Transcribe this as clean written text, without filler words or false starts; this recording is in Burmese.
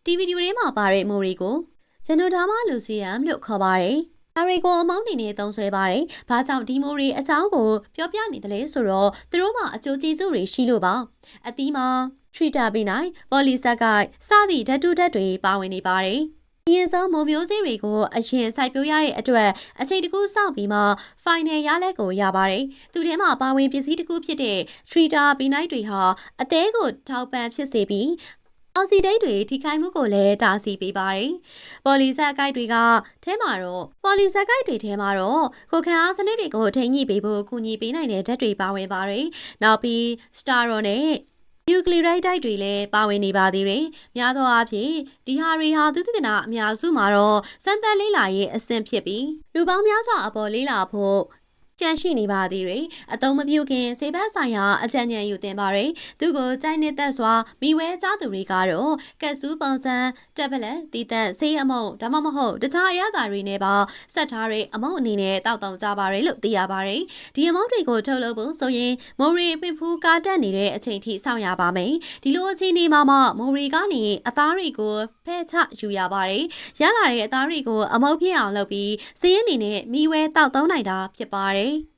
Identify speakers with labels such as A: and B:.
A: ဒီဗီဒီယိုထဲမှာပါတဲ့မိုရီကိုဂျန်နိုဒါမာလူစီယမ်လို့ခေါ်ပါတယ်။ဒါတွေကိုအမောင်းနေနဲ့သုံးဆွဲပါတယ်။ဘာကြောင့်ဒီမိုရီအကြောင်းကိုပြောပြနေတယ်လဲဆိုတော့သူတို့မှာအကျိုးကျေးဇူးတွေရှိလို့ပါ။အသီးမှာထရီတာဘီနိုင်ပေါ်လီဆက်ကစသည့်ဓာတ်တုဓာတ်တွေပါဝင်နေပါတယ်။အရင်ဆုံးမိုမျိုးစေးတွေကိုအရင်စိုက်ပျိုးရတဲ့အတွက်အချိန်တကူစောင့်ပြီးမှ final ရလက်ကိုရပါတယ်။သူထဲမှာပါဝင်ပစ္စည်းတစ်ခုဖြစ်တဲ့ထရီတာဘီနိုင်တွေဟာအသေးကိုထောက်ပံ့ဖြစ်စေပြီးအောက်ဆီဒိတ်တွေထိခိုက်မှုကိုလည်းတားဆီးပေးပါတယ်။ပေါ်လီဆက်ကိုက်တွေကထဲမှာတော့ကိုခံအားစနစ်တွေကိုထိန်းညှိပေးဖို့ကူညီပေးနိုင်တဲ့ဓာတ်တွေပါဝင်ပါတယ်။နောက်ပြီးစတာရောနဲ့နျူကလ িরাইড ဓာတ်တွေလည်းပါဝင်နေပါသေးတယ်။များသောအားဖြင့်ဒီဟာတွေဟာသုတေသနအများစုမှာတော့စမ်းသပ်လေ့လာရေးအဆင့်ဖြစ်ပြီးလူပေါင်းများစွာအပေါ်လေ့လာဖို့ကျန်ရှိနေပါသေးတယ်။အသုံးမပြုခင်ဆေးဘက်ဆိုင်ရာအကြံဉာဏ်ယူသင်ပါတယ်။သူကိုကြိုက်နေသက်စွာမိဝဲကြသူတွေကတော့ကက်ဆူးပုံစံတက်ပလက်တီးသက်ဆေးအမုံဒါမှမဟုတ်တခြားအရသာတွေနဲ့ပါဆက်ထားတဲ့အမုံအနေနဲ့တောက်တောင်ကြပါတယ်လို့သိရပါတယ်။ဒီအမုံတွေကိုထုတ်လုပ်ဖို့ဆိုရင်မိုရီပင်ဖူးကားတက်နေတဲ့အချိန်ထိစောင့်ရပါမယ်။ဒီလိုအချိန်ဒီမှာမှမိုရီကနေအသားတွေကိုဖဲ့ချယူရပါတယ်။ရလာတဲ့အသားတွေကိုအမုံဖြစ်အောင်လုပ်ပြီးဆေးအနေနဲ့မိဝဲတောက်သုံးနိုင်တာဖြစ်ပါတယ်